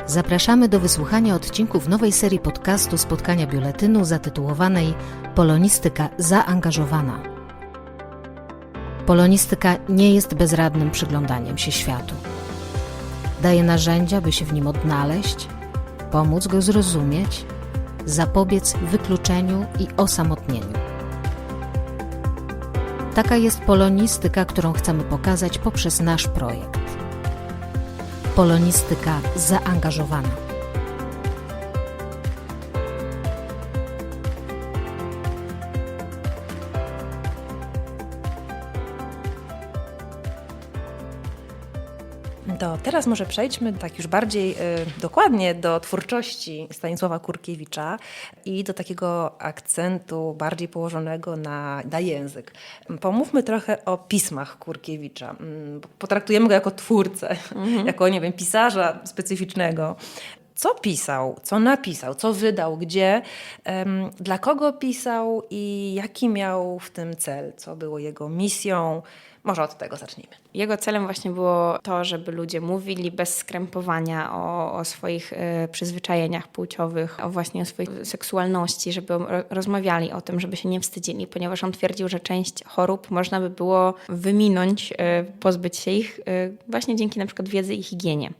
Zapraszamy do wysłuchania odcinków nowej serii podcastu Spotkania Biuletynu zatytułowanej Polonistyka zaangażowana. Polonistyka nie jest bezradnym przyglądaniem się światu. Daje narzędzia, by się w nim odnaleźć, pomóc go zrozumieć, zapobiec wykluczeniu i osamotnieniu. Taka jest polonistyka, którą chcemy pokazać poprzez nasz projekt. Polonistyka zaangażowana. To teraz może przejdźmy tak już bardziej dokładnie do twórczości Stanisława Kurkiewicza i do takiego akcentu bardziej położonego na język. Pomówmy trochę o pismach Kurkiewicza. Potraktujemy go jako twórcę, jako, nie wiem, pisarza specyficznego. Co pisał, co napisał, co wydał, gdzie, dla kogo pisał i jaki miał w tym cel, co było jego misją? Może od tego zacznijmy. Jego celem właśnie było to, żeby ludzie mówili bez skrępowania o swoich przyzwyczajeniach płciowych, o swojej seksualności, żeby rozmawiali o tym, żeby się nie wstydzili, ponieważ on twierdził, że część chorób można by było wyminąć, pozbyć się ich właśnie dzięki na przykład wiedzy i higienie.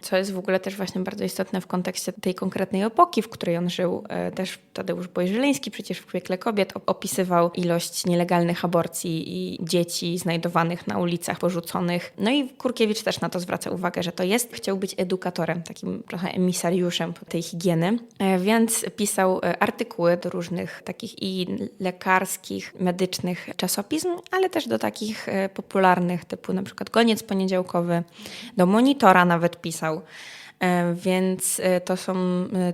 Co jest w ogóle też właśnie bardzo istotne w kontekście tej konkretnej epoki, w której on żył. Też Tadeusz Boy-Żeleński przecież w Piekle kobiet opisywał ilość nielegalnych aborcji i dzieci znajdowanych na ulicach, porzuconych. No i Kurkiewicz też na to zwraca uwagę, że to jest. Chciał być edukatorem, takim trochę emisariuszem tej higieny, więc pisał artykuły do różnych takich i lekarskich, medycznych czasopism, ale też do takich popularnych typu na przykład Goniec Poniedziałkowy, do Monitora nawet pisał. Więc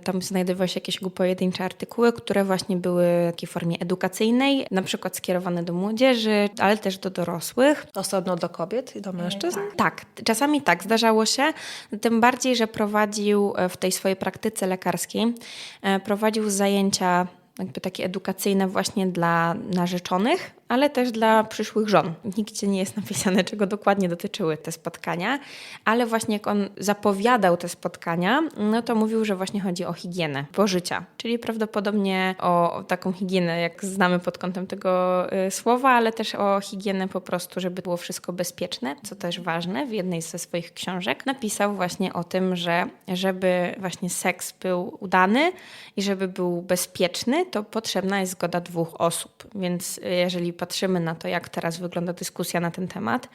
tam znajdowały się jakieś pojedyncze artykuły, które właśnie były w takiej formie edukacyjnej, na przykład skierowane do młodzieży, ale też do dorosłych. Osobno do kobiet i do mężczyzn? Tak, czasami tak, zdarzało się, tym bardziej, że prowadził w tej swojej praktyce lekarskiej, prowadził zajęcia jakby takie edukacyjne właśnie dla narzeczonych, ale też dla przyszłych żon. Nigdzie nie jest napisane, czego dokładnie dotyczyły te spotkania, ale właśnie jak on zapowiadał te spotkania, no to mówił, że właśnie chodzi o higienę pożycia, czyli prawdopodobnie o taką higienę, jak znamy pod kątem tego słowa, ale też o higienę po prostu, żeby było wszystko bezpieczne, co też ważne. W jednej ze swoich książek napisał właśnie o tym, że żeby właśnie seks był udany i żeby był bezpieczny, to potrzebna jest zgoda 2 osób. Więc jeżeli patrzymy na to, jak teraz wygląda dyskusja na ten temat,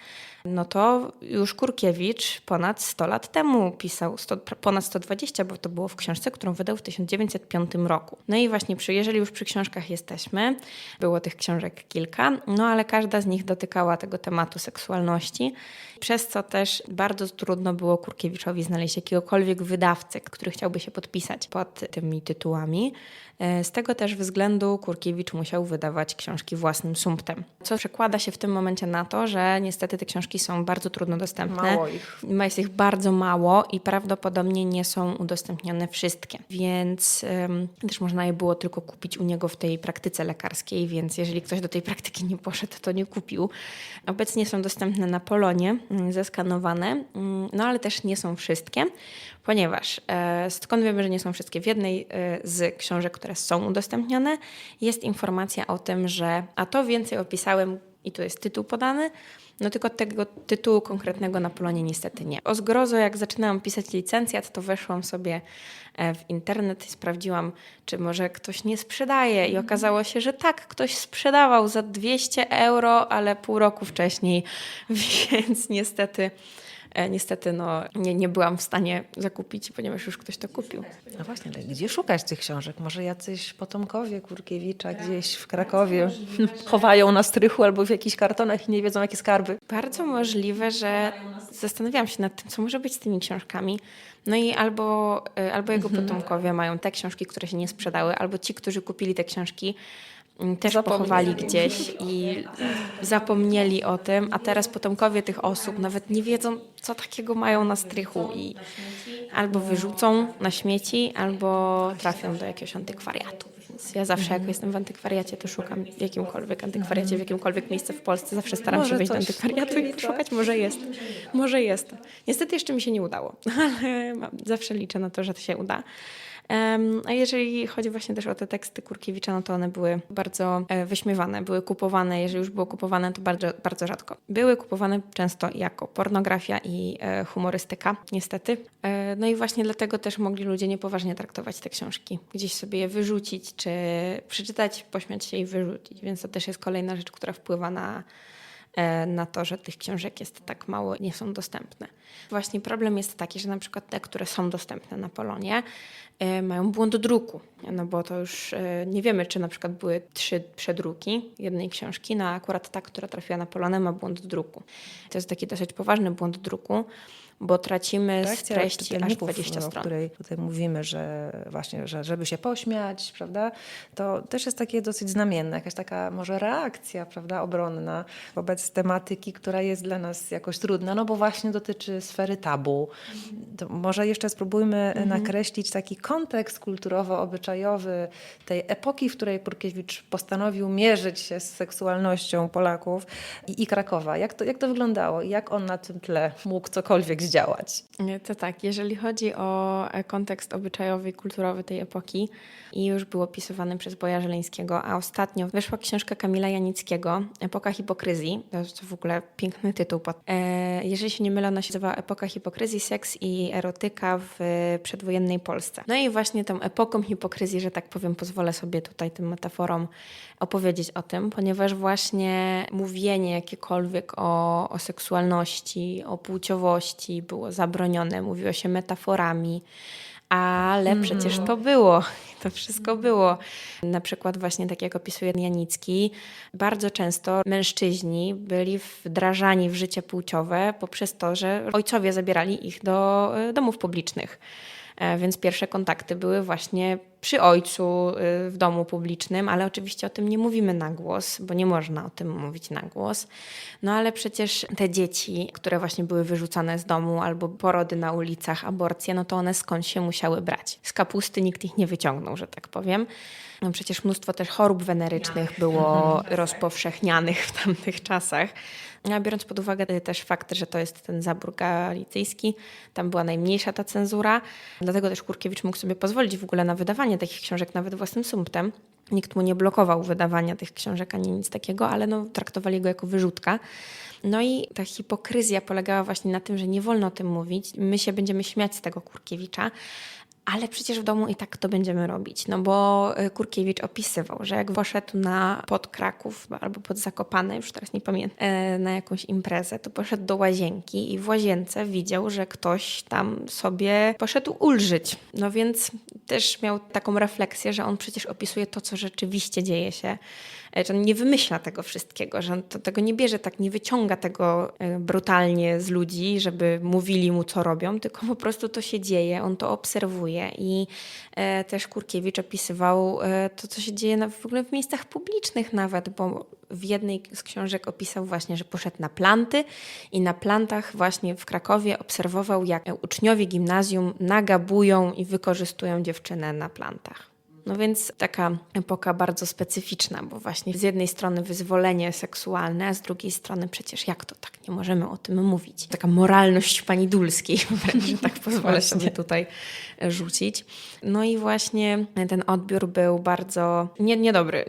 no to już Kurkiewicz ponad 100 lat temu pisał, ponad 120, bo to było w książce, którą wydał w 1905 roku. No i właśnie jeżeli już przy książkach jesteśmy, było tych książek kilka, no ale każda z nich dotykała tego tematu seksualności, przez co też bardzo trudno było Kurkiewiczowi znaleźć jakiegokolwiek wydawcę, który chciałby się podpisać pod tymi tytułami. Z tego też względu Kurkiewicz musiał wydawać książki własnym sumptem, co przekłada się w tym momencie na to, że niestety te książki są bardzo trudno dostępne. Mało ich. Jest ich bardzo mało i prawdopodobnie nie są udostępnione wszystkie, więc też można je było tylko kupić u niego w tej praktyce lekarskiej, więc jeżeli ktoś do tej praktyki nie poszedł, to nie kupił. Obecnie są dostępne na Polonie, zeskanowane, no ale też nie są wszystkie, ponieważ skąd wiemy, że nie są wszystkie? W jednej z książek, które są udostępnione, jest informacja o tym, że a to więcej opisałem i tu jest tytuł podany, no tylko tego tytułu konkretnego na Polonie niestety nie. O zgrozo, jak zaczynałam pisać licencjat, to weszłam sobie w internet i sprawdziłam, czy może ktoś nie sprzedaje i okazało się, że tak, ktoś sprzedawał za 200 euro, ale pół roku wcześniej, więc niestety nie byłam w stanie zakupić, ponieważ już ktoś to kupił. No właśnie, ale gdzie szukać tych książek? Może jacyś potomkowie Kurkiewicza gdzieś w Krakowie chowają na strychu albo w jakichś kartonach i nie wiedzą, jakie skarby. Bardzo możliwe, że zastanawiałam się nad tym, co może być z tymi książkami. No i albo jego potomkowie mają te książki, które się nie sprzedały, albo ci, którzy kupili te książki, też pochowali gdzieś i zapomnieli o tym, a teraz potomkowie tych osób nawet nie wiedzą, co takiego mają na strychu i albo wyrzucą na śmieci, albo trafią do jakiegoś antykwariatu. Więc ja zawsze, jak jestem w antykwariacie, to szukam w jakimkolwiek antykwariacie, w jakimkolwiek miejscu w Polsce. Zawsze staram Może się wejść do coś antykwariatu i szukać. Może jest. Może jest. Niestety jeszcze mi się nie udało, ale zawsze liczę na to, że to się uda. A jeżeli chodzi właśnie też o te teksty Kurkiewicza, no to one były bardzo wyśmiewane, były kupowane. Jeżeli już było kupowane, to bardzo, bardzo rzadko. Były kupowane często jako pornografia i humorystyka, niestety. No i właśnie dlatego też mogli ludzie niepoważnie traktować te książki. Gdzieś sobie je wyrzucić, czy przeczytać, pośmiać się i wyrzucić. Więc to też jest kolejna rzecz, która wpływa na to, że tych książek jest tak mało, nie są dostępne. Właśnie problem jest taki, że na przykład te, które są dostępne na Polonie, mają błąd druku, no bo to już nie wiemy, czy na przykład były 3 przedruki jednej książki, no a akurat ta, która trafiła na Polonę, ma błąd druku. To jest taki dosyć poważny błąd druku, bo tracimy z Reakcja treści aż czytelników, 20 o stron. której tutaj mówimy, że właśnie, że żeby się pośmiać, prawda, to też jest takie dosyć znamienne, jakaś taka może reakcja, prawda, obronna wobec tematyki, która jest dla nas jakoś trudna, no bo właśnie dotyczy sfery tabu. To może jeszcze spróbujmy nakreślić taki kontekst kulturowo-obyczajowy tej epoki, w której Kurkiewicz postanowił mierzyć się z seksualnością Polaków i Krakowa. Jak to wyglądało i jak on na tym tle mógł cokolwiek zdziałać? To tak, jeżeli chodzi o kontekst obyczajowy i kulturowy tej epoki i już był opisywany przez Boja Żeleńskiego, a ostatnio wyszła książka Kamila Janickiego, Epoka hipokryzji, to jest w ogóle piękny tytuł. Jeżeli się nie mylę, ona się nazywa Epoka hipokryzji, seks i erotyka w przedwojennej Polsce. No i właśnie tą epoką hipokryzji, że tak powiem, pozwolę sobie tutaj tym metaforom opowiedzieć o tym, ponieważ właśnie mówienie jakiekolwiek o seksualności, o płciowości było zabronione, mówiło się metaforami, ale przecież to było, to wszystko było. Na przykład właśnie tak jak opisuje Janicki, bardzo często mężczyźni byli wdrażani w życie płciowe poprzez to, że ojcowie zabierali ich do domów publicznych. Więc pierwsze kontakty były właśnie przy ojcu w domu publicznym, ale oczywiście o tym nie mówimy na głos, bo nie można o tym mówić na głos. No ale przecież te dzieci, które właśnie były wyrzucane z domu albo porody na ulicach, aborcje, no to one skąd się musiały brać? Z kapusty nikt ich nie wyciągnął, że tak powiem. No przecież mnóstwo też chorób wenerycznych było rozpowszechnianych w tamtych czasach. A biorąc pod uwagę też fakt, że to jest ten zabór galicyjski, tam była najmniejsza ta cenzura, dlatego też Kurkiewicz mógł sobie pozwolić w ogóle na wydawanie takich książek nawet własnym sumptem. Nikt mu nie blokował wydawania tych książek ani nic takiego, ale no, traktowali go jako wyrzutka. No i ta hipokryzja polegała właśnie na tym, że nie wolno o tym mówić. My się będziemy śmiać z tego Kurkiewicza, ale przecież w domu i tak to będziemy robić, no bo Kurkiewicz opisywał, że jak poszedł pod Kraków albo pod Zakopane, już teraz nie pamiętam, na jakąś imprezę, to poszedł do łazienki i w łazience widział, że ktoś tam sobie poszedł ulżyć. No więc też miał taką refleksję, że on przecież opisuje to, co rzeczywiście dzieje się, że on nie wymyśla tego wszystkiego, że on tego nie bierze, tak nie wyciąga tego brutalnie z ludzi, żeby mówili mu, co robią, tylko po prostu to się dzieje, on to obserwuje i też Kurkiewicz opisywał to, co się dzieje w ogóle w miejscach publicznych nawet, bo w jednej z książek opisał właśnie, że poszedł na planty i na plantach właśnie w Krakowie obserwował, jak uczniowie gimnazjum nagabują i wykorzystują dziewczynę na plantach. No więc taka epoka bardzo specyficzna, bo właśnie z jednej strony wyzwolenie seksualne, a z drugiej strony przecież jak to tak, nie możemy o tym mówić. Taka moralność pani Dulskiej, że tak pozwolę sobie tutaj rzucić. No i właśnie ten odbiór był bardzo niedobry.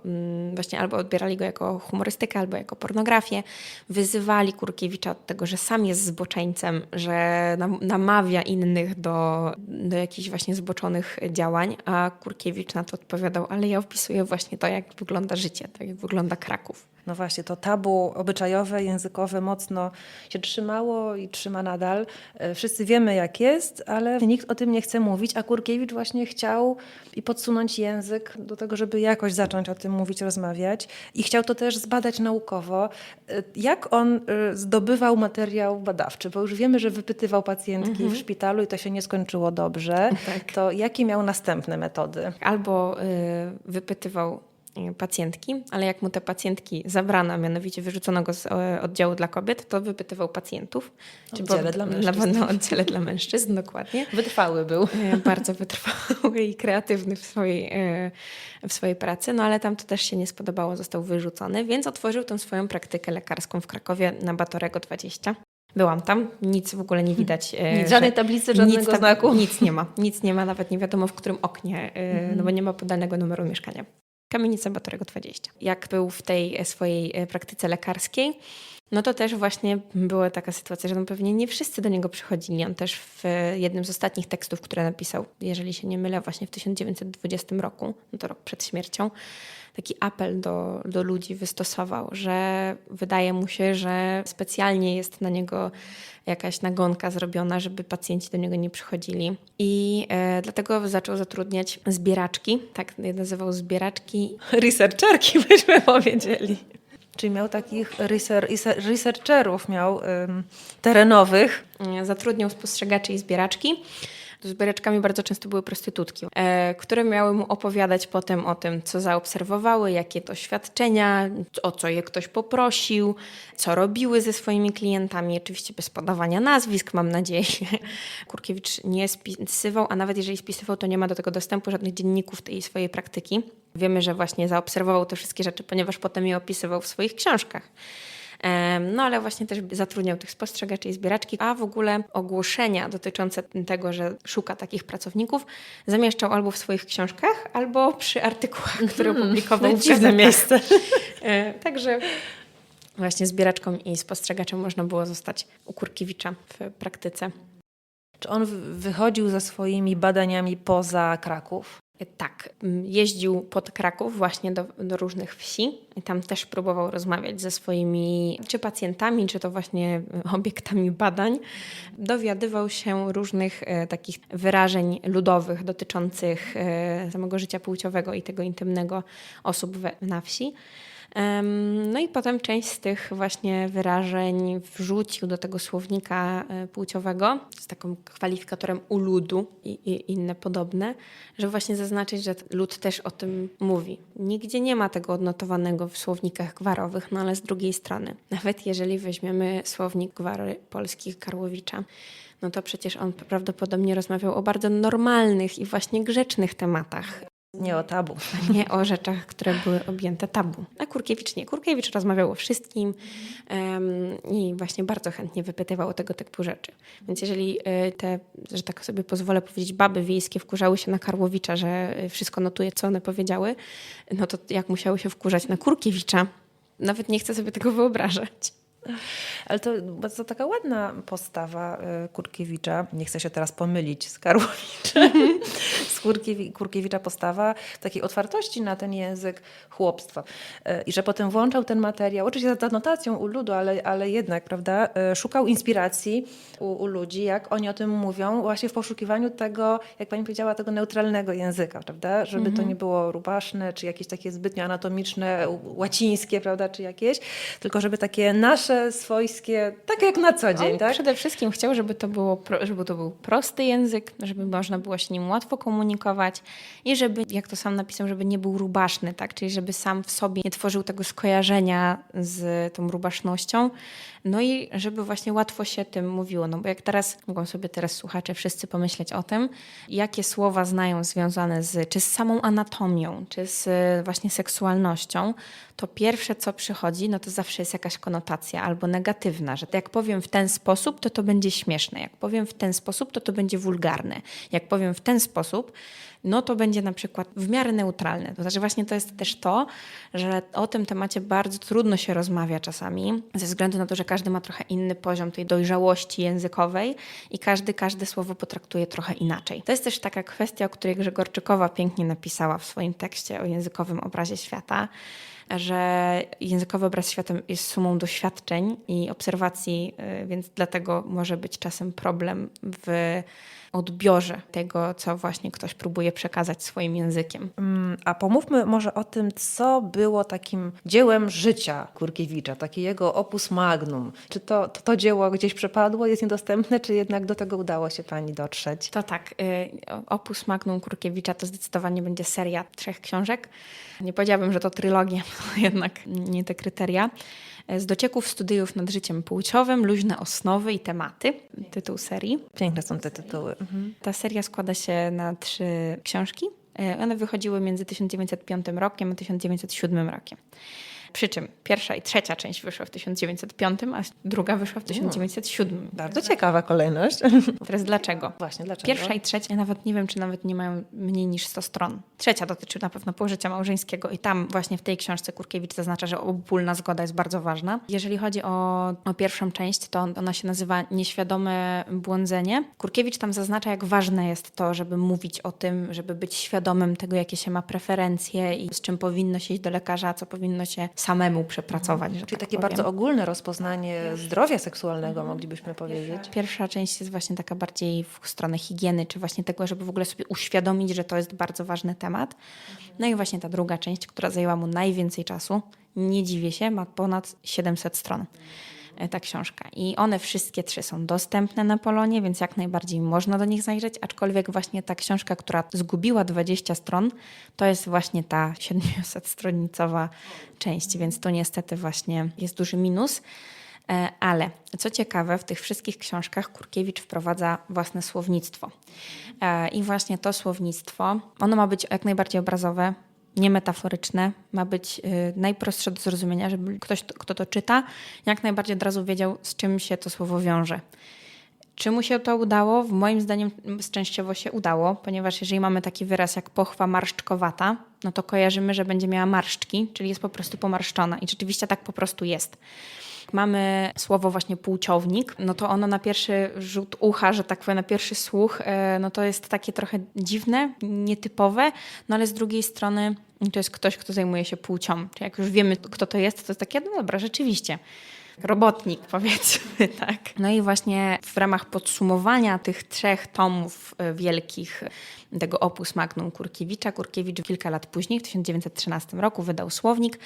Właśnie albo odbierali go jako humorystykę, albo jako pornografię. Wyzywali Kurkiewicza od tego, że sam jest zboczeńcem, że namawia innych do jakichś właśnie zboczonych działań, a Kurkiewicz na to odpowiadał, ale ja opisuję właśnie to, jak wygląda życie, tak jak wygląda Kraków. No właśnie, to tabu obyczajowe, językowe mocno się trzymało i trzyma nadal. Wszyscy wiemy, jak jest, ale nikt o tym nie chce mówić, a Kurkiewicz właśnie chciał i podsunąć język do tego, żeby jakoś zacząć o tym mówić, rozmawiać i chciał to też zbadać naukowo. Jak on zdobywał materiał badawczy? Bo już wiemy, że wypytywał pacjentki w szpitalu i to się nie skończyło dobrze. Tak. To jakie miał następne metody? Albo wypytywał pacjentki, ale jak mu te pacjentki zabrano, a mianowicie wyrzucono go z oddziału dla kobiet, to wypytywał pacjentów. Oddziale dla mężczyzn. Na oddziale dla mężczyzn, dokładnie. Wytrwały był. Bardzo wytrwały i kreatywny w swojej pracy, no ale tam to też się nie spodobało, został wyrzucony, więc otworzył tą swoją praktykę lekarską w Krakowie na Batorego 20. Byłam tam, nic w ogóle nie widać. Nic, żadnej tablicy, żadnego znaku. Nic nie ma, nawet nie wiadomo w którym oknie, no bo nie ma podanego numeru mieszkania. Kamienica Batorego 20. Jak był w tej swojej praktyce lekarskiej, no to też właśnie była taka sytuacja, że no pewnie nie wszyscy do niego przychodzili. On też w jednym z ostatnich tekstów, które napisał, jeżeli się nie mylę, właśnie w 1920 roku, no to rok przed śmiercią, taki apel do ludzi wystosował, że wydaje mu się, że specjalnie jest na niego jakaś nagonka zrobiona, żeby pacjenci do niego nie przychodzili. I dlatego zaczął zatrudniać zbieraczki, tak je nazywał, zbieraczki. Researcherki byśmy powiedzieli. Czyli miał takich researcherów, miał terenowych. Zatrudniał spostrzegaczy i zbieraczki. Zbieraczkami bardzo często były prostytutki, które miały mu opowiadać potem o tym, co zaobserwowały, jakie doświadczenia, o co je ktoś poprosił, co robiły ze swoimi klientami, oczywiście bez podawania nazwisk, mam nadzieję. Kurkiewicz nie spisywał, a nawet jeżeli spisywał, to nie ma do tego dostępu żadnych dzienników tej swojej praktyki. Wiemy, że właśnie zaobserwował te wszystkie rzeczy, ponieważ potem je opisywał w swoich książkach. No ale właśnie też zatrudniał tych spostrzegaczy i zbieraczki, a w ogóle ogłoszenia dotyczące tego, że szuka takich pracowników, zamieszczał albo w swoich książkach, albo przy artykułach, które publikował w Dziwne gazetach. miejsce. Także właśnie zbieraczką i spostrzegaczem można było zostać u Kurkiewicza w praktyce. Czy on wychodził ze swoimi badaniami poza Kraków? Tak, jeździł pod Kraków właśnie do różnych wsi i tam też próbował rozmawiać ze swoimi czy pacjentami, czy to właśnie obiektami badań. Dowiadywał się różnych takich wyrażeń ludowych dotyczących samego życia płciowego i tego intymnego osób na wsi. No i potem część z tych właśnie wyrażeń wrzucił do tego słownika płciowego z takim kwalifikatorem u ludu i inne podobne, żeby właśnie zaznaczyć, że lud też o tym mówi. Nigdzie nie ma tego odnotowanego w słownikach gwarowych, no ale z drugiej strony, nawet jeżeli weźmiemy słownik gwary polskich Karłowicza, no to przecież on prawdopodobnie rozmawiał o bardzo normalnych i właśnie grzecznych tematach. Nie o tabu. Nie o rzeczach, które były objęte tabu. A Kurkiewicz nie. Kurkiewicz rozmawiał o wszystkim i właśnie bardzo chętnie wypytywał o tego typu rzeczy. Więc jeżeli te, że tak sobie pozwolę powiedzieć, baby wiejskie wkurzały się na Karłowicza, że wszystko notuje, co one powiedziały, no to jak musiały się wkurzać na Kurkiewicza, nawet nie chcę sobie tego wyobrażać. Ale to bardzo taka ładna postawa Kurkiewicza. Nie chcę się teraz pomylić z Karłowiczem. Z Kurkiewicza postawa takiej otwartości na ten język chłopstwa. I że potem włączał ten materiał, oczywiście z anotacją u ludu, ale jednak, prawda, szukał inspiracji u ludzi, jak oni o tym mówią, właśnie w poszukiwaniu tego, jak pani powiedziała, tego neutralnego języka, prawda, żeby to nie było rubaszne, czy jakieś takie zbytnio anatomiczne, łacińskie, prawda, czy jakieś, tylko żeby takie nasze, swojskie, tak jak na co dzień, On tak? przede wszystkim chciał, żeby to był prosty język, żeby można było się nim łatwo komunikować i żeby, jak to sam napisał, żeby nie był rubaszny, tak? Czyli żeby sam w sobie nie tworzył tego skojarzenia z tą rubasznością, no i żeby właśnie łatwo się tym mówiło. No bo jak mogą sobie teraz słuchacze wszyscy pomyśleć o tym, jakie słowa znają związane czy z samą anatomią, czy z właśnie seksualnością, to pierwsze, co przychodzi, no to zawsze jest jakaś konotacja albo negatywna, że jak powiem w ten sposób, to będzie śmieszne. Jak powiem w ten sposób, to będzie wulgarne. Jak powiem w ten sposób, no to będzie na przykład w miarę neutralne. To znaczy właśnie to jest też to, że o tym temacie bardzo trudno się rozmawia czasami, ze względu na to, że każdy ma trochę inny poziom tej dojrzałości językowej i każde słowo potraktuje trochę inaczej. To jest też taka kwestia, o której Grzegorczykowa pięknie napisała w swoim tekście o językowym obrazie świata, że językowy obraz świata jest sumą doświadczeń i obserwacji, więc dlatego może być czasem problem w odbiorze tego, co właśnie ktoś próbuje przekazać swoim językiem. A pomówmy może o tym, co było takim dziełem życia Kurkiewicza, takie jego opus magnum. Czy to dzieło gdzieś przepadło, jest niedostępne, czy jednak do tego udało się pani dotrzeć? To tak, opus magnum Kurkiewicza to zdecydowanie będzie seria 3 książek. Nie powiedziałabym, że to trylogia, jednak nie te kryteria. Z docieków studiów nad życiem płciowym, luźne osnowy i tematy, tytuł serii. Piękne są te tytuły. Ta seria składa się na 3 książki. One wychodziły między 1905 rokiem a 1907 rokiem. Przy czym pierwsza i trzecia część wyszła w 1905, a druga wyszła w 1907. Bardzo ciekawa kolejność. Teraz dlaczego? Właśnie, dlaczego? Pierwsza i trzecia, ja nawet nie wiem, czy nawet nie mają mniej niż 100 stron. Trzecia dotyczy na pewno pożycia małżeńskiego i tam właśnie w tej książce Kurkiewicz zaznacza, że obopólna zgoda jest bardzo ważna. Jeżeli chodzi o pierwszą część, to ona się nazywa Nieświadome błądzenie. Kurkiewicz tam zaznacza, jak ważne jest to, żeby mówić o tym, żeby być świadomym tego, jakie się ma preferencje i z czym powinno się iść do lekarza, a co powinno się samemu przepracować. Że Czyli tak takie powiem. bardzo ogólne rozpoznanie zdrowia seksualnego, moglibyśmy powiedzieć. Pierwsza część jest właśnie taka bardziej w stronę higieny, czy właśnie tego, żeby w ogóle sobie uświadomić, że to jest bardzo ważny temat. No i właśnie ta druga część, która zajęła mu najwięcej czasu, nie dziwię się, ma ponad 700 stron ta książka. I one wszystkie 3 są dostępne na Polonie, więc jak najbardziej można do nich zajrzeć, aczkolwiek właśnie ta książka, która zgubiła 20 stron, to jest właśnie ta 700-stronicowa część, więc to niestety właśnie jest duży minus. Ale co ciekawe, w tych wszystkich książkach Kurkiewicz wprowadza własne słownictwo. I właśnie to słownictwo, ono ma być jak najbardziej obrazowe, niemetaforyczne, ma być najprostsze do zrozumienia, żeby ktoś, kto to czyta, jak najbardziej od razu wiedział, z czym się to słowo wiąże. Czy mu się to udało? Moim zdaniem częściowo się udało, ponieważ jeżeli mamy taki wyraz jak pochwa marszczkowata, no to kojarzymy, że będzie miała marszczki, czyli jest po prostu pomarszczona i rzeczywiście tak po prostu jest. Mamy słowo właśnie płciownik, no to ono na pierwszy rzut ucha, że tak powiem, na pierwszy słuch, no to jest takie trochę dziwne, nietypowe, no ale z drugiej strony to jest ktoś, kto zajmuje się płcią. Czyli jak już wiemy, kto to jest takie, no dobra, rzeczywiście. Robotnik, powiedzmy, tak. No i właśnie w ramach podsumowania tych 3 tomów wielkich tego opus magnum Kurkiewicza, Kurkiewicz kilka lat później, w 1913 roku, wydał słownik,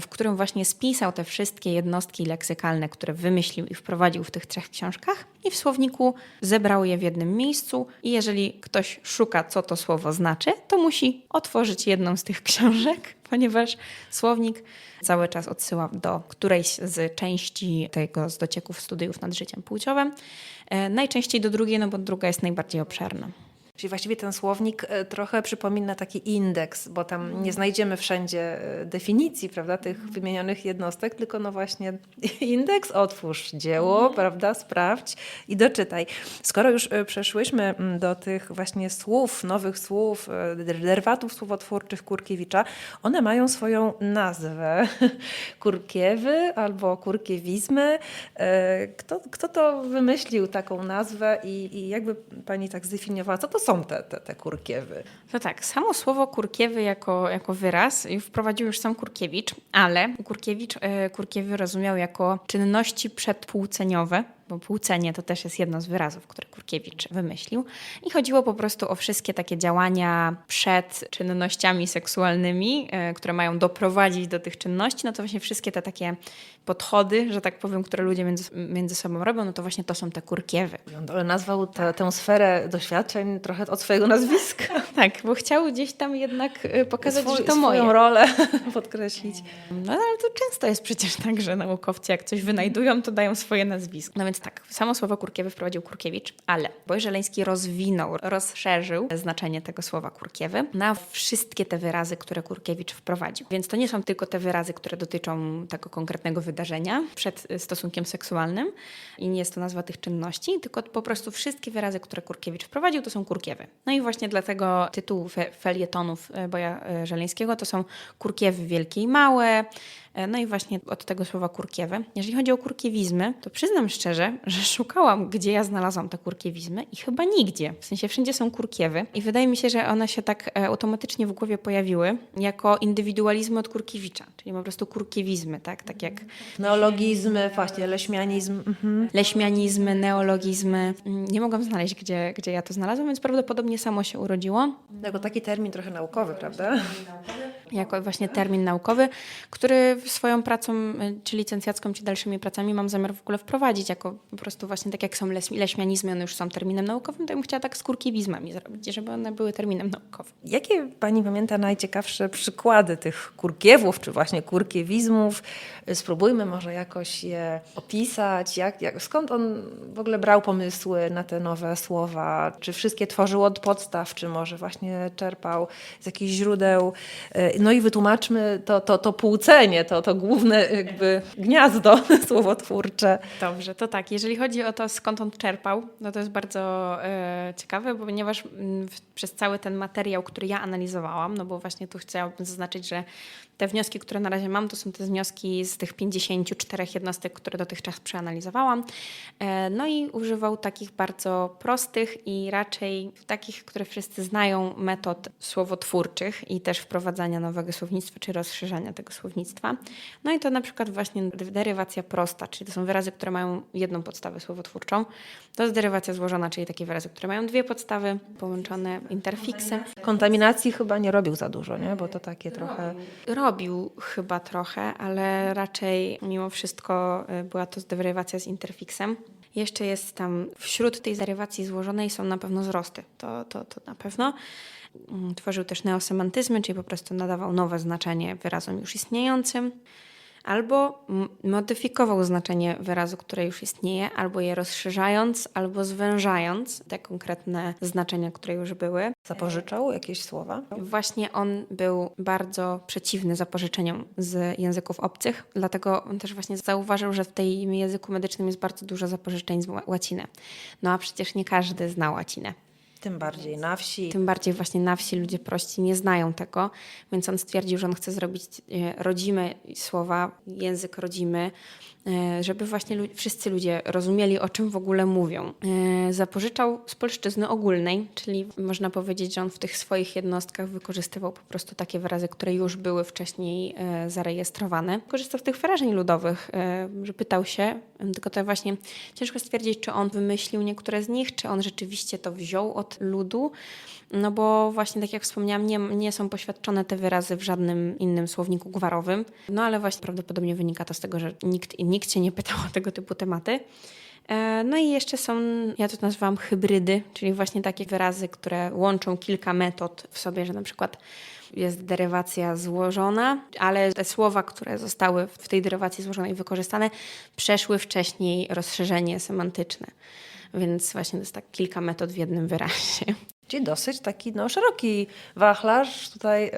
w którym właśnie spisał te wszystkie jednostki leksykalne, które wymyślił i wprowadził w tych 3 książkach i w słowniku zebrał je w jednym miejscu i jeżeli ktoś szuka, co to słowo znaczy, to musi otworzyć jedną z tych książek, ponieważ słownik cały czas odsyła do którejś z części tego z docieków studiów nad życiem płciowym. Najczęściej do drugiej, no bo druga jest najbardziej obszerna. Czyli właściwie ten słownik trochę przypomina taki indeks, bo tam nie znajdziemy wszędzie definicji, prawda, tych wymienionych jednostek, tylko no właśnie indeks, otwórz dzieło, prawda, sprawdź i doczytaj. Skoro już przeszłyśmy do tych właśnie słów, nowych słów, derywatów słowotwórczych Kurkiewicza, one mają swoją nazwę. Kurkiewy albo kurkiewizmy. Kto to wymyślił taką nazwę i jakby pani tak zdefiniowała, co to są te kurkiewy? To tak, samo słowo kurkiewy jako wyraz wprowadził już sam Kurkiewicz, ale kurkiewy rozumiał jako czynności przedpłceniowe, bo płcenie to też jest jedno z wyrazów, które Kurkiewicz wymyślił. I chodziło po prostu o wszystkie takie działania przed czynnościami seksualnymi, które mają doprowadzić do tych czynności. No to właśnie wszystkie te takie podchody, że tak powiem, które ludzie między sobą robią, no to właśnie to są te kurkiewy. Ale nazwał tę sferę doświadczeń trochę od swojego nazwiska. Tak, bo chciał gdzieś tam jednak pokazać, że to moje. Swoją rolę podkreślić. No ale to często jest przecież tak, że naukowcy jak coś wynajdują, to dają swoje nazwisko. No więc tak, samo słowo kurkiewy wprowadził Kurkiewicz, ale Boy Żeleński rozszerzył znaczenie tego słowa kurkiewy na wszystkie te wyrazy, które Kurkiewicz wprowadził. Więc to nie są tylko te wyrazy, które dotyczą tego konkretnego wydarzenia przed stosunkiem seksualnym i nie jest to nazwa tych czynności, tylko po prostu wszystkie wyrazy, które Kurkiewicz wprowadził, to są kurkiewy. No i właśnie dlatego tytuł felietonów Boja Żeleńskiego to są kurkiewy wielkie i małe, No i właśnie od tego słowa kurkiewy. Jeżeli chodzi o kurkiewizmy, to przyznam szczerze, że szukałam, gdzie ja znalazłam te kurkiewizmy i chyba nigdzie. W sensie wszędzie są kurkiewy i wydaje mi się, że one się tak automatycznie w głowie pojawiły jako indywidualizmy od Kurkiewicza, czyli po prostu kurkiewizmy, tak jak Neologizmy, właśnie, leśmianizm. leśmianizmy, neologizmy. Nie mogłam znaleźć, gdzie ja to znalazłam, więc prawdopodobnie samo się urodziło. Jako taki termin trochę naukowy, prawda? Jako właśnie termin naukowy, który swoją pracą, czy licencjacką, czy dalszymi pracami mam zamiar w ogóle wprowadzić, jako po prostu właśnie tak jak są leśmianizmy, one już są terminem naukowym, to ja bym chciała tak z kurkiewizmami zrobić, żeby one były terminem naukowym. Jakie pani pamięta najciekawsze przykłady tych kurkiewów, czy właśnie kurkiewizmów? Spróbujmy może jakoś je opisać. Skąd on w ogóle brał pomysły na te nowe słowa? Czy wszystkie tworzył od podstaw, czy może właśnie czerpał z jakichś źródeł? No i wytłumaczmy to płócenie, to główne jakby gniazdo słowotwórcze. Dobrze, to tak. Jeżeli chodzi o to, skąd on czerpał, no to jest bardzo ciekawe, ponieważ przez cały ten materiał, który ja analizowałam, no bo właśnie tu chciałabym zaznaczyć, że te wnioski, które na razie mam, to są te wnioski z tych 54 jednostek, które dotychczas przeanalizowałam. No i używał takich bardzo prostych i raczej takich, które wszyscy znają, metod słowotwórczych i też wprowadzania nowego słownictwa, czy rozszerzania tego słownictwa. No i to na przykład właśnie derywacja prosta, czyli to są wyrazy, które mają jedną podstawę słowotwórczą. To jest derywacja złożona, czyli takie wyrazy, które mają dwie podstawy, połączone interfiksem. Kontaminacji chyba nie robił za dużo, nie? Bo to takie trochę... Robił chyba trochę, ale raczej mimo wszystko była to derywacja z interfiksem. Jeszcze jest tam, wśród tej derywacji złożonej są na pewno wzrosty, to na pewno. Tworzył też neosemantyzmy, czyli po prostu nadawał nowe znaczenie wyrazom już istniejącym. Albo modyfikował znaczenie wyrazu, które już istnieje, albo je rozszerzając, albo zwężając te konkretne znaczenia, które już były. Zapożyczał jakieś słowa? Właśnie on był bardzo przeciwny zapożyczeniom z języków obcych, dlatego on też właśnie zauważył, że w tym języku medycznym jest bardzo dużo zapożyczeń z łaciny. No a przecież nie każdy zna łacinę. Tym bardziej na wsi. Tym bardziej właśnie na wsi ludzie prości nie znają tego, więc on stwierdził, że on chce zrobić rodzime słowa, język rodzimy, żeby właśnie wszyscy ludzie rozumieli, o czym w ogóle mówią. Zapożyczał z polszczyzny ogólnej, czyli można powiedzieć, że on w tych swoich jednostkach wykorzystywał po prostu takie wyrazy, które już były wcześniej zarejestrowane. Korzystał z tych wyrażeń ludowych, że pytał się, tylko to właśnie ciężko stwierdzić, czy on wymyślił niektóre z nich, czy on rzeczywiście to wziął od ludu, no bo właśnie tak jak wspomniałam, nie są poświadczone te wyrazy w żadnym innym słowniku gwarowym, no ale właśnie prawdopodobnie wynika to z tego, że nikt się nie pytał o tego typu tematy. No i jeszcze są, ja to nazywam hybrydy, czyli właśnie takie wyrazy, które łączą kilka metod w sobie, że na przykład jest derywacja złożona, ale te słowa, które zostały w tej derywacji złożonej wykorzystane, przeszły wcześniej rozszerzenie semantyczne. Więc właśnie to jest tak kilka metod w jednym wyrazie. Czyli dosyć taki szeroki wachlarz tutaj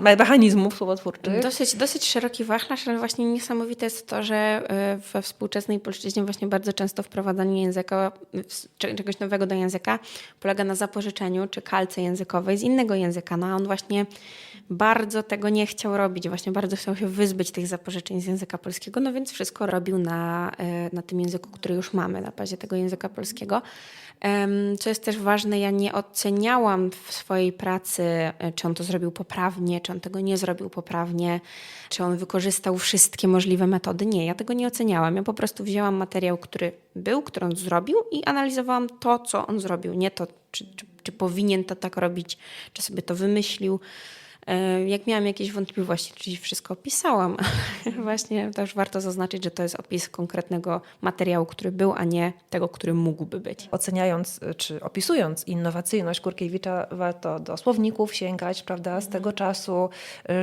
mechanizmów słowotwórczych. Dosyć szeroki wachlarz, ale właśnie niesamowite jest to, że we współczesnej polszczyźnie właśnie bardzo często wprowadzanie języka, czegoś nowego do języka polega na zapożyczeniu czy kalce językowej z innego języka. No a on właśnie bardzo tego nie chciał robić, właśnie bardzo chciał się wyzbyć tych zapożyczeń z języka polskiego, no więc wszystko robił na tym języku, który już mamy, na bazie tego języka polskiego. Co jest też ważne, ja nie oceniałam w swojej pracy, czy on to zrobił poprawnie, czy on tego nie zrobił poprawnie, czy on wykorzystał wszystkie możliwe metody. Nie, ja tego nie oceniałam. Ja po prostu wzięłam materiał, który był, który on zrobił i analizowałam to, co on zrobił. Nie to, czy powinien to tak robić, czy sobie to wymyślił. Jak miałam jakieś wątpliwości, czyli wszystko opisałam, ale właśnie też warto zaznaczyć, że to jest opis konkretnego materiału, który był, a nie tego, który mógłby być. Oceniając czy opisując innowacyjność Kurkiewicza, warto do słowników sięgać, prawda, z tego czasu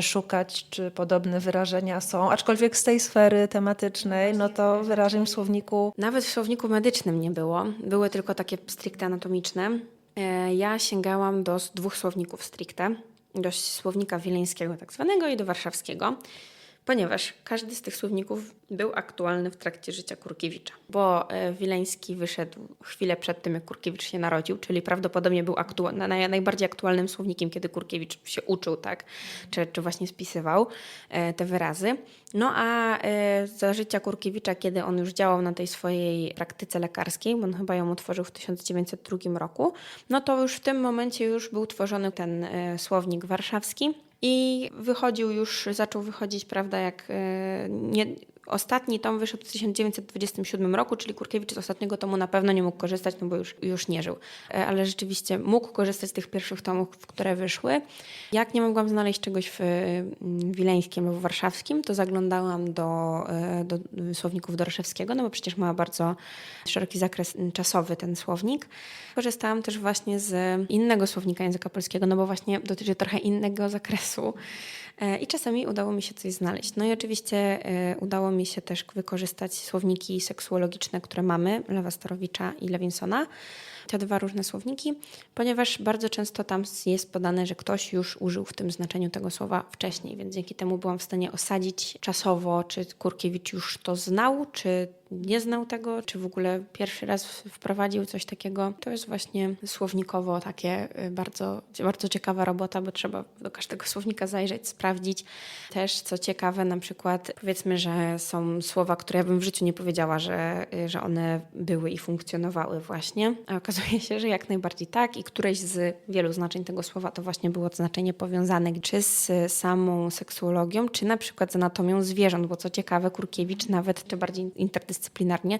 szukać, czy podobne wyrażenia są, aczkolwiek z tej sfery tematycznej, no to wyrażeń w słowniku... Nawet w słowniku medycznym nie było. Były tylko takie stricte anatomiczne. Ja sięgałam do 2 słowników stricte. Do słownika wileńskiego tak zwanego i do warszawskiego. ponieważ każdy z tych słowników był aktualny w trakcie życia Kurkiewicza, bo Wileński wyszedł chwilę przed tym, jak Kurkiewicz się narodził, czyli prawdopodobnie był najbardziej aktualnym słownikiem, kiedy Kurkiewicz się uczył, tak, czy właśnie spisywał te wyrazy. No a za życia Kurkiewicza, kiedy on już działał na tej swojej praktyce lekarskiej, bo on chyba ją utworzył w 1902 roku, no to już w tym momencie już był tworzony ten słownik warszawski i zaczął wychodzić, prawda, ostatni tom wyszedł w 1927 roku, czyli Kurkiewicz z ostatniego tomu na pewno nie mógł korzystać, no bo już nie żył. Ale rzeczywiście mógł korzystać z tych pierwszych tomów, które wyszły. Jak nie mogłam znaleźć czegoś w wileńskim lub warszawskim, to zaglądałam do słowników Doroszewskiego, no bo przecież ma bardzo szeroki zakres czasowy ten słownik. Korzystałam też właśnie z innego słownika języka polskiego, no bo właśnie dotyczy trochę innego zakresu. I czasami udało mi się coś znaleźć. No i oczywiście udało mi się też wykorzystać słowniki seksuologiczne, które mamy, Lewa Starowicza i Lewinsona, te dwa różne słowniki, ponieważ bardzo często tam jest podane, że ktoś już użył w tym znaczeniu tego słowa wcześniej, więc dzięki temu byłam w stanie osadzić czasowo, czy Kurkiewicz już to znał, czy nie znał tego, czy w ogóle pierwszy raz wprowadził coś takiego. To jest właśnie słownikowo takie bardzo, bardzo ciekawa robota, bo trzeba do każdego słownika zajrzeć, sprawdzić. Też co ciekawe, na przykład powiedzmy, że są słowa, które ja bym w życiu nie powiedziała, że one były i funkcjonowały właśnie, a okazuje się, że jak najbardziej tak i któreś z wielu znaczeń tego słowa to właśnie było znaczenie powiązane czy z samą seksuologią, czy na przykład z anatomią zwierząt, bo co ciekawe, Kurkiewicz nawet, czy bardziej interdyscyplinarnie,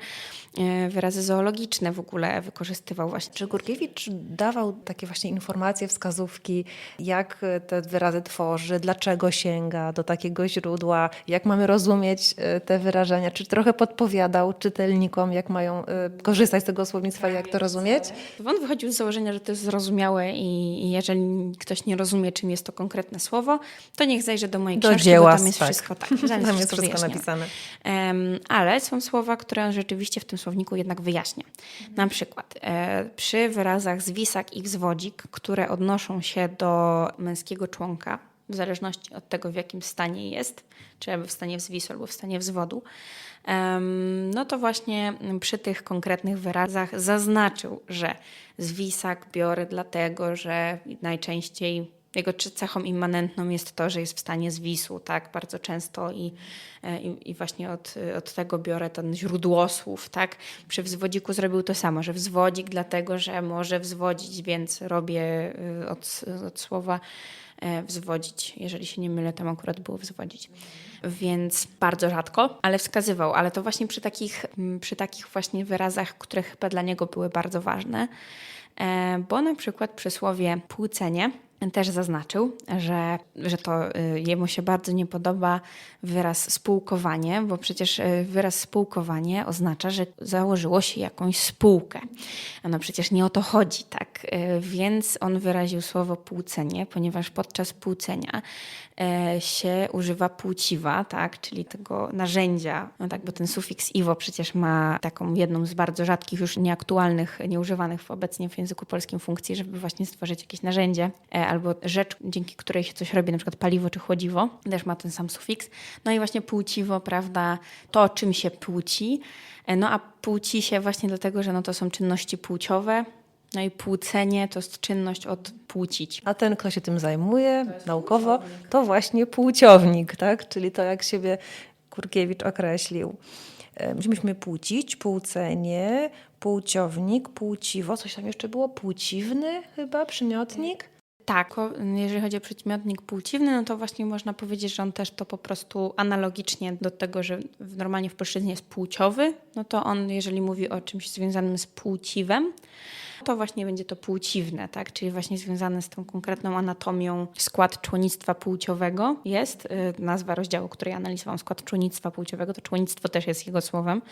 wyrazy zoologiczne w ogóle wykorzystywał właśnie. Czy Kurkiewicz dawał takie właśnie informacje, wskazówki, jak te wyrazy tworzy, dlaczego sięga do takiego źródła, jak mamy rozumieć te wyrażenia, czy trochę podpowiadał czytelnikom, jak mają korzystać z tego słownictwa i jak to rozumieć? On wychodził z założenia, że to jest zrozumiałe i jeżeli ktoś nie rozumie, czym jest to konkretne słowo, to niech zajrzy do mojej książki, dzieła, bo tam jest tak. wszystko tak. Tam jest wszystko napisane. Ale są słowa, które on rzeczywiście w tym słowniku jednak wyjaśnia. Na przykład przy wyrazach zwisak i wzwodzik, które odnoszą się do męskiego członka, w zależności od tego, w jakim stanie jest, czy w stanie wzwisu albo w stanie wzwodu, no to właśnie przy tych konkretnych wyrazach zaznaczył, że zwisak biorę dlatego, że najczęściej jego cechą immanentną jest to, że jest w stanie zwisu, tak, bardzo często i właśnie od tego biorę ten źródłosłów, tak. Przy wzwodziku zrobił to samo, że wzwodzik dlatego, że może wzwodzić, więc robię od słowa wzwodzić. Jeżeli się nie mylę, tam akurat było wzwodzić. Więc bardzo rzadko, ale wskazywał. Ale to właśnie przy takich właśnie wyrazach, które chyba dla niego były bardzo ważne. Bo na przykład przy słowie płócenie też zaznaczył, że to jemu się bardzo nie podoba wyraz spółkowanie, bo przecież wyraz spółkowanie oznacza, że założyło się jakąś spółkę. No przecież nie o to chodzi, tak? Więc on wyraził słowo płócenie, ponieważ podczas płócenia się używa płóciwa, tak? Czyli tego narzędzia, no tak, bo ten sufiks iwo przecież ma taką jedną z bardzo rzadkich, już nieaktualnych, nieużywanych obecnie w języku polskim funkcji, żeby właśnie stworzyć jakieś narzędzie albo rzecz, dzięki której się coś robi, na przykład paliwo czy chłodziwo, też ma ten sam sufiks. No i właśnie płóciwo, prawda, to czym się płóci, no a płóci się właśnie dlatego, że no to są czynności płciowe, no i płócenie to jest czynność od płócić. A ten, kto się tym zajmuje naukowo, to właśnie płciownik, tak? Czyli to, jak siebie Kurkiewicz określił. Myśmy płcić, płócenie, płciownik, płciwo, coś tam jeszcze było, płciwny chyba, przymiotnik. Tak, jeżeli chodzi o przymiotnik płciwny, no to właśnie można powiedzieć, że on też to po prostu analogicznie do tego, że normalnie w polszczyźnie jest płciowy, no to on, jeżeli mówi o czymś związanym z płciwem, to właśnie będzie to płciwne, tak? Czyli właśnie związane z tą konkretną anatomią. Skład członnictwa płciowego jest, nazwa rozdziału, który ja analizowałam, skład członnictwa płciowego, to członnictwo też jest jego słowem.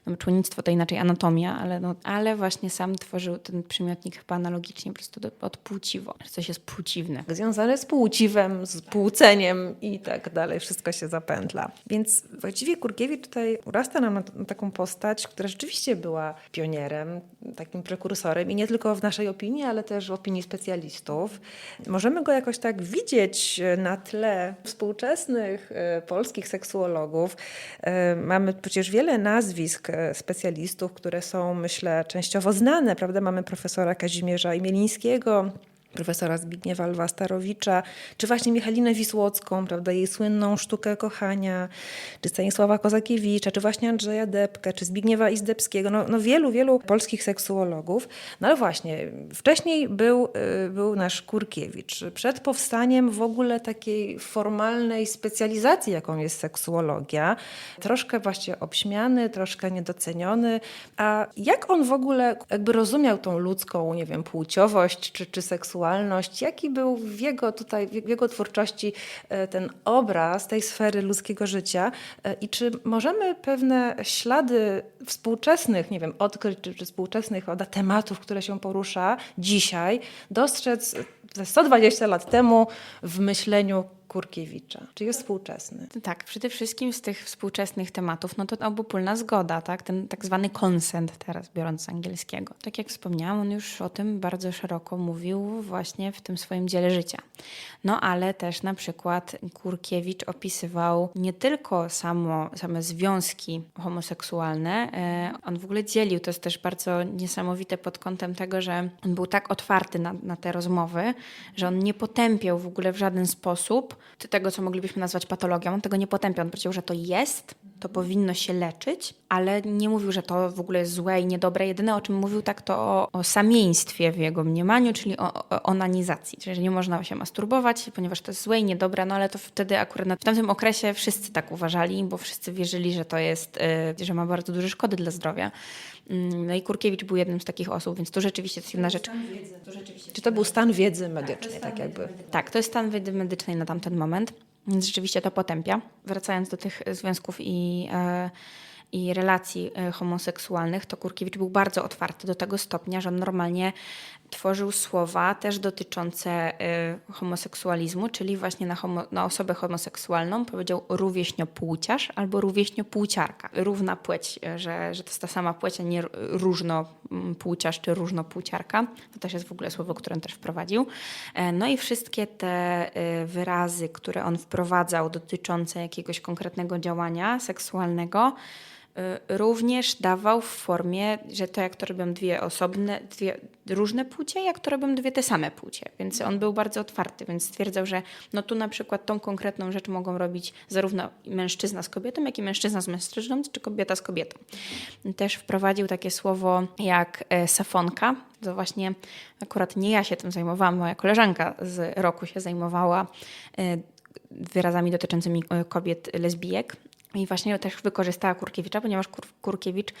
No, członnictwo to inaczej anatomia, ale właśnie sam tworzył ten przymiotnik chyba analogicznie po prostu od płciwo, że coś jest płciwne. Związane z płciwem, z płóceniem i tak dalej. Wszystko się zapętla. Więc właściwie Kurkiewicz tutaj urasta nam na taką postać, która rzeczywiście była pionierem, takim prekursorem i nie tylko w naszej opinii, ale też w opinii specjalistów. Możemy go jakoś tak widzieć na tle współczesnych polskich seksuologów. Mamy przecież wiele nazwisk specjalistów, które są, myślę, częściowo znane, prawda? Mamy profesora Kazimierza Imielińskiego, profesora Zbigniewa Lwa Starowicza, czy właśnie Michalinę Wisłocką, prawda, jej słynną Sztukę kochania, czy Stanisława Kozakiewicza, czy właśnie Andrzeja Debkę, czy Zbigniewa Izdebskiego, wielu polskich seksuologów. No ale właśnie, wcześniej był nasz Kurkiewicz. Przed powstaniem w ogóle takiej formalnej specjalizacji, jaką jest seksuologia, troszkę właśnie obśmiany, troszkę niedoceniony. A jak on w ogóle jakby rozumiał tą ludzką, nie wiem, płciowość, czy seksualność? Jaki był w jego twórczości ten obraz tej sfery ludzkiego życia i czy możemy pewne ślady współczesnych, nie wiem, odkryć czy współczesnych tematów, które się porusza dzisiaj, dostrzec 120 lat temu w myśleniu Kurkiewicza? Czy jest współczesny? Tak, przede wszystkim z tych współczesnych tematów, no to obopólna zgoda, tak? Ten tak zwany consent teraz, biorąc z angielskiego. Tak jak wspomniałam, on już o tym bardzo szeroko mówił właśnie w tym swoim dziele życia. No ale też na przykład Kurkiewicz opisywał nie tylko same związki homoseksualne, on w ogóle dzielił, to jest też bardzo niesamowite pod kątem tego, że on był tak otwarty na te rozmowy, że on nie potępiał w ogóle w żaden sposób tego, co moglibyśmy nazwać patologią. On tego nie potępiał. On powiedział, że to jest, to powinno się leczyć, ale nie mówił, że to w ogóle jest złe i niedobre. Jedyne, o czym mówił, tak to o samieństwie w jego mniemaniu, czyli o onanizacji. Czyli, że nie można się masturbować, ponieważ to jest złe i niedobre, no ale to wtedy akurat w tamtym okresie wszyscy tak uważali, bo wszyscy wierzyli, że to jest, że ma bardzo duże szkody dla zdrowia. No i Kurkiewicz był jednym z takich osób, więc to rzeczywiście jest jedna rzecz. Czy to był stan wiedzy medycznej, tak jakby? Tak, to jest stan wiedzy medycznej na tamten moment, więc rzeczywiście to potępia. Wracając do tych związków i relacji homoseksualnych, to Kurkiewicz był bardzo otwarty do tego stopnia, że on normalnie tworzył słowa też dotyczące homoseksualizmu, czyli właśnie na osobę homoseksualną powiedział rówieśniopłciarz albo rówieśniopłciarka. Równa płeć, że to jest ta sama płeć, a nie różnopłciarz czy różnopłciarka. To też jest w ogóle słowo, które on też wprowadził. No i wszystkie te wyrazy, które on wprowadzał dotyczące jakiegoś konkretnego działania seksualnego, również dawał w formie, że to jak to robią dwie różne płcie, jak to robią dwie te same płcie. Więc on był bardzo otwarty, więc stwierdzał, że no tu na przykład tą konkretną rzecz mogą robić zarówno mężczyzna z kobietą, jak i mężczyzna z mężczyzną, czy kobieta z kobietą. Też wprowadził takie słowo jak safonka. To właśnie akurat nie ja się tym zajmowałam, moja koleżanka z roku się zajmowała wyrazami dotyczącymi kobiet lesbijek. I właśnie też wykorzystała Kurkiewicza, ponieważ Kurkiewicz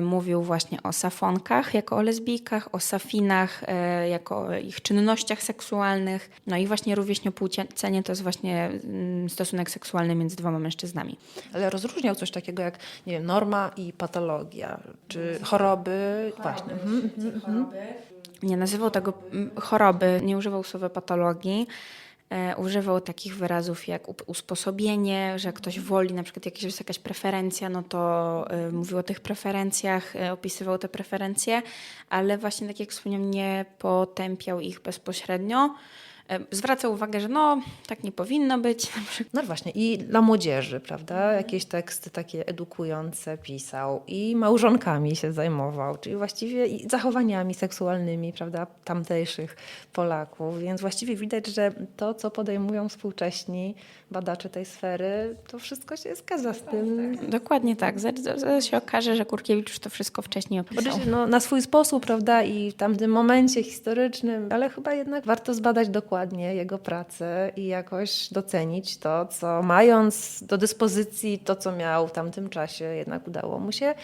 mówił właśnie o safonkach jako o lesbijkach, o safinach jako o ich czynnościach seksualnych. No i właśnie rówieśniopłcenie to jest właśnie stosunek seksualny między dwoma mężczyznami. Ale rozróżniał coś takiego jak, nie wiem, norma i patologia, czy choroby. Właśnie. Nie nazywał tego choroby, nie używał słowa patologii. Używał takich wyrazów jak usposobienie, że ktoś woli, na przykład jak jest jakaś preferencja, no to mówił o tych preferencjach, opisywał te preferencje, ale właśnie tak jak wspomniałam, nie potępiał ich bezpośrednio. Zwracał uwagę, że no, tak nie powinno być. No właśnie, i dla młodzieży, prawda? Jakieś teksty takie edukujące pisał i małżonkami się zajmował, czyli właściwie i zachowaniami seksualnymi, prawda, tamtejszych Polaków. Więc właściwie widać, że to, co podejmują współcześni badacze tej sfery, to wszystko się zgadza z tym. Dokładnie tak. Zaraz się okaże, że Kurkiewicz już to wszystko wcześniej opisał. Oczywiście, no, na swój sposób, prawda, i w tamtym momencie historycznym, ale chyba jednak warto zbadać dokładnie jego pracę i jakoś docenić to, co mając do dyspozycji to, co miał w tamtym czasie, jednak udało mu się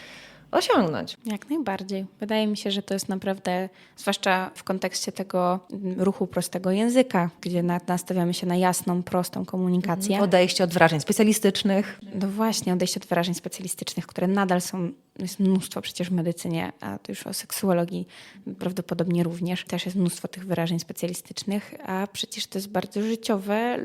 osiągnąć. Jak najbardziej. Wydaje mi się, że to jest naprawdę, zwłaszcza w kontekście tego ruchu prostego języka, gdzie nastawiamy się na jasną, prostą komunikację. Odejście od wyrażeń specjalistycznych. No właśnie, odejście od wyrażeń specjalistycznych, które nadal są jest mnóstwo przecież w medycynie, a to już o seksuologii prawdopodobnie również. Też jest mnóstwo tych wyrażeń specjalistycznych, a przecież to jest bardzo życiowe,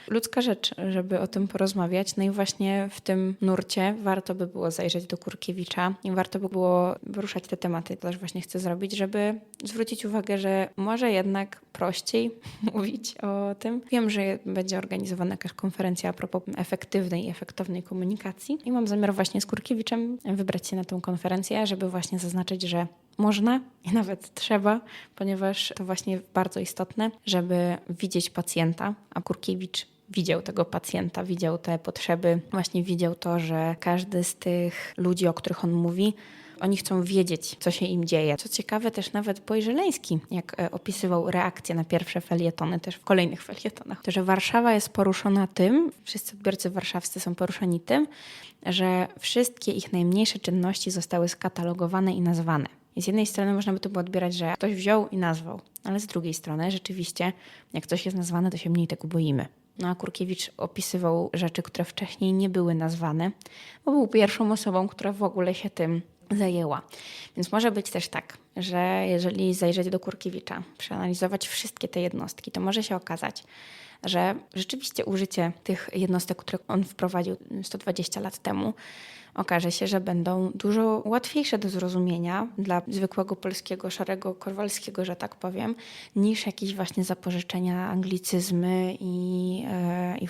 ludzka rzecz, żeby o tym porozmawiać. No i właśnie w tym nurcie warto by było zajrzeć do Kurkiewicza i warto by było poruszać te tematy. To też właśnie chcę zrobić, żeby zwrócić uwagę, że może jednak prościej mówić o tym. Wiem, że będzie organizowana jakaś konferencja a propos efektywnej i efektownej komunikacji i mam zamiar właśnie z Kurkiewiczem wybrać się na tę konferencję, żeby właśnie zaznaczyć, że można i nawet trzeba, ponieważ to właśnie bardzo istotne, żeby widzieć pacjenta, a Kurkiewicz widział tego pacjenta, widział te potrzeby, właśnie widział to, że każdy z tych ludzi, o których on mówi, oni chcą wiedzieć, co się im dzieje. Co ciekawe, też nawet Boj Żeleński, jak opisywał reakcje na pierwsze felietony, też w kolejnych felietonach, to, że Warszawa jest poruszona tym, wszyscy odbiorcy warszawscy są poruszeni tym, że wszystkie ich najmniejsze czynności zostały skatalogowane i nazwane. I z jednej strony można by to było odbierać, że ktoś wziął i nazwał, ale z drugiej strony rzeczywiście, jak coś jest nazwane, to się mniej tego boimy. No a Kurkiewicz opisywał rzeczy, które wcześniej nie były nazwane, bo był pierwszą osobą, która w ogóle się tym zajęła. Więc może być też tak, że jeżeli zajrzeć do Kurkiewicza, przeanalizować wszystkie te jednostki, to może się okazać, że rzeczywiście użycie tych jednostek, które on wprowadził 120 lat temu, okaże się, że będą dużo łatwiejsze do zrozumienia dla zwykłego polskiego, szarego Kowalskiego, że tak powiem, niż jakieś właśnie zapożyczenia, anglicyzmy i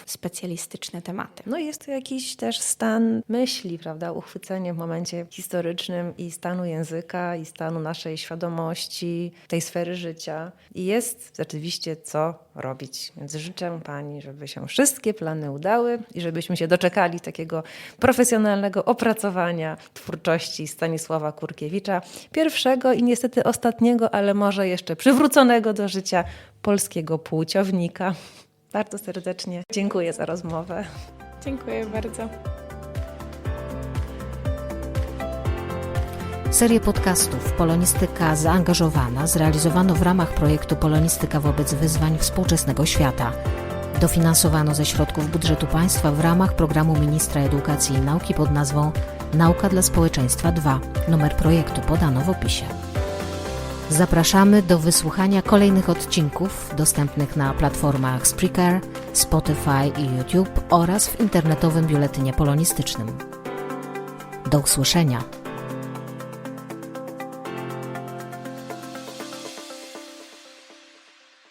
specjalistyczne tematy. No i jest to jakiś też stan myśli, prawda, uchwycenie w momencie historycznym i stanu języka, i stanu naszej świadomości, tej sfery życia. I jest rzeczywiście co robić. Więc życzę Pani, żeby się wszystkie plany udały i żebyśmy się doczekali takiego profesjonalnego opracowania twórczości Stanisława Kurkiewicza, pierwszego i niestety ostatniego, ale może jeszcze przywróconego do życia polskiego płciownika. Bardzo serdecznie dziękuję za rozmowę. Dziękuję bardzo. Serię podcastów Polonistyka zaangażowana zrealizowano w ramach projektu Polonistyka wobec wyzwań współczesnego świata. Dofinansowano ze środków budżetu państwa w ramach programu Ministra Edukacji i Nauki pod nazwą Nauka dla Społeczeństwa 2. Numer projektu podano w opisie. Zapraszamy do wysłuchania kolejnych odcinków dostępnych na platformach Spreaker, Spotify i YouTube oraz w internetowym biuletynie polonistycznym. Do usłyszenia.